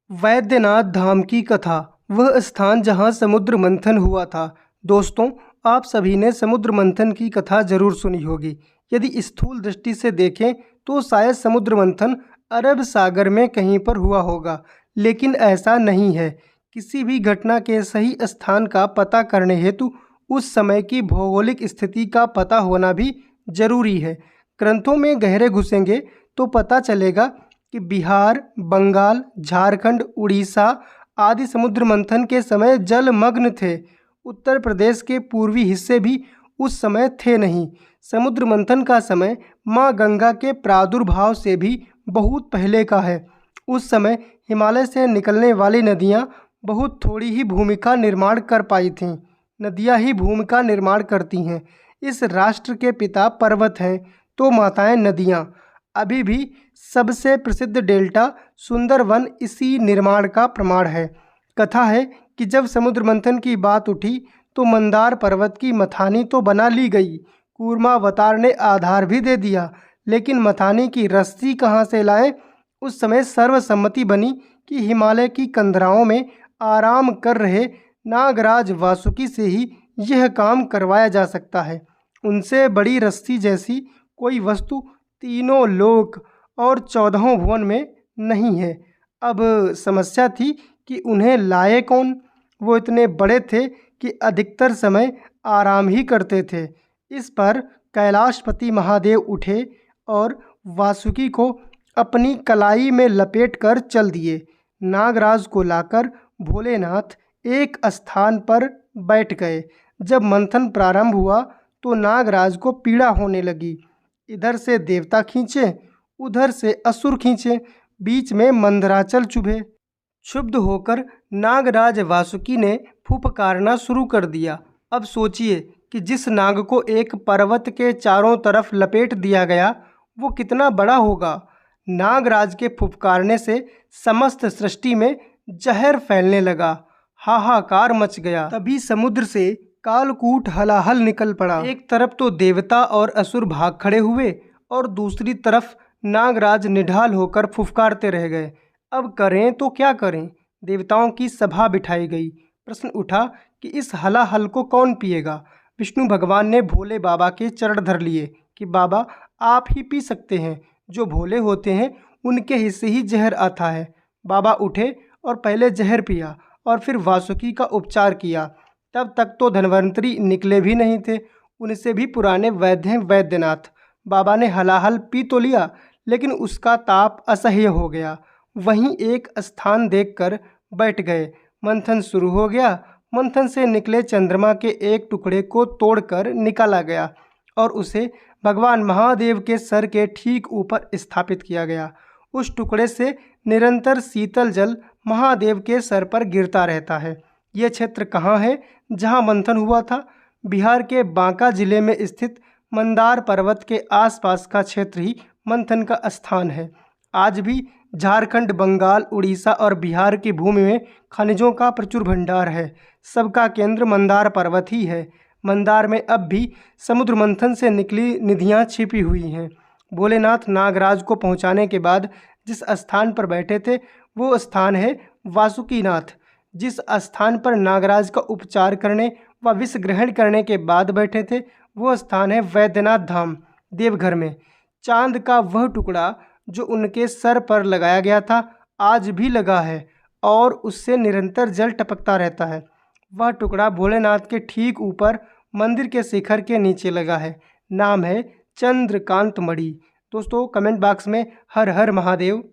वैद्यनाथ धाम की कथा, वह स्थान जहां समुद्र मंथन हुआ था। दोस्तों, आप सभी ने समुद्र मंथन की कथा जरूर सुनी होगी। यदि स्थूल दृष्टि से देखें तो शायद समुद्र मंथन अरब सागर में कहीं पर हुआ होगा, लेकिन ऐसा नहीं है। किसी भी घटना के सही स्थान का पता करने हेतु उस समय की भौगोलिक स्थिति का पता होना भी जरूरी है। ग्रंथों में गहरे घुसेंगे तो पता चलेगा कि बिहार, बंगाल, झारखंड, उड़ीसा आदि समुद्र मंथन के समय जलमग्न थे। उत्तर प्रदेश के पूर्वी हिस्से भी उस समय थे नहीं। समुद्र मंथन का समय माँ गंगा के प्रादुर्भाव से भी बहुत पहले का है। उस समय हिमालय से निकलने वाली नदियाँ बहुत थोड़ी ही भूमिका निर्माण कर पाई थीं। नदियाँ ही भूमिका निर्माण करती हैं। इस राष्ट्र के पिता पर्वत हैं तो माताएं नदियाँ। अभी भी सबसे प्रसिद्ध डेल्टा सुंदरवन इसी निर्माण का प्रमाण है। कथा है कि जब समुद्र मंथन की बात उठी तो मंदार पर्वत की मथानी तो बना ली गई, कूर्मावतार ने आधार भी दे दिया, लेकिन मथानी की रस्सी कहाँ से लाएं? उस समय सर्वसम्मति बनी कि हिमालय की कंदराओं में आराम कर रहे नागराज वासुकी से ही यह काम करवाया जा सकता है। उनसे बड़ी रस्सी जैसी कोई वस्तु तीनों लोक और 14 भुवन में नहीं है। अब समस्या थी कि उन्हें लाए कौन। वो इतने बड़े थे कि अधिकतर समय आराम ही करते थे। इस पर कैलाशपति महादेव उठे और वासुकी को अपनी कलाई में लपेट कर चल दिए। नागराज को लाकर भोलेनाथ एक स्थान पर बैठ गए। जब मंथन प्रारंभ हुआ तो नागराज को पीड़ा होने लगी। इधर से देवता खींचे, उधर से असुर खींचे, बीच में मंदराचल चुभे। क्षुब्ध होकर नागराज वासुकी ने फुफकारना शुरू कर दिया। अब सोचिए कि जिस नाग को एक पर्वत के चारों तरफ लपेट दिया गया वो कितना बड़ा होगा। नागराज के फुफकारने से समस्त सृष्टि में जहर फैलने लगा। हाहाकार मच गया। तभी समुद्र से कालकूट हलाहल निकल पड़ा। एक तरफ तो देवता और असुर भाग खड़े हुए और दूसरी तरफ नागराज निढाल होकर फुफकारते रह गए। अब करें तो क्या करें? देवताओं की सभा बिठाई गई। प्रश्न उठा कि इस हलाहल को कौन पिएगा? विष्णु भगवान ने भोले बाबा के चरण धर लिए कि बाबा आप ही पी सकते हैं। जो भोले होते हैं उनके हिस्से ही जहर आता है। बाबा उठे और पहले जहर पिया और फिर वासुकी का उपचार किया। तब तक तो धन्वंतरी निकले भी नहीं थे। उनसे भी पुराने वैद्य हैं वैद्यनाथ। बाबा ने हलाहल पी तो लिया, लेकिन उसका ताप असह्य हो गया। वहीं एक स्थान देखकर बैठ गए। मंथन शुरू हो गया। मंथन से निकले चंद्रमा के एक टुकड़े को तोड़कर निकाला गया और उसे भगवान महादेव के सर के ठीक ऊपर स्थापित किया गया। उस टुकड़े से निरंतर शीतल जल महादेव के सर पर गिरता रहता है। यह क्षेत्र कहाँ है जहाँ मंथन हुआ था? बिहार के बांका जिले में स्थित मंदार पर्वत के आसपास का क्षेत्र ही मंथन का स्थान है। आज भी झारखंड, बंगाल, उड़ीसा और बिहार की भूमि में खनिजों का प्रचुर भंडार है। सबका केंद्र मंदार पर्वत ही है। मंदार में अब भी समुद्र मंथन से निकली निधियाँ छिपी हुई हैं। भोलेनाथ नागराज को पहुँचाने के बाद जिस स्थान पर बैठे थे वो स्थान है वासुकीनाथ। जिस स्थान पर नागराज का उपचार करने व विष ग्रहण करने के बाद बैठे थे वो स्थान है वैद्यनाथ धाम, देवघर में। चांद का वह टुकड़ा जो उनके सर पर लगाया गया था आज भी लगा है और उससे निरंतर जल टपकता रहता है। वह टुकड़ा भोलेनाथ के ठीक ऊपर मंदिर के शिखर के नीचे लगा है। नाम है चंद्रकांत मणि। दोस्तों, कमेंट बॉक्स में हर हर महादेव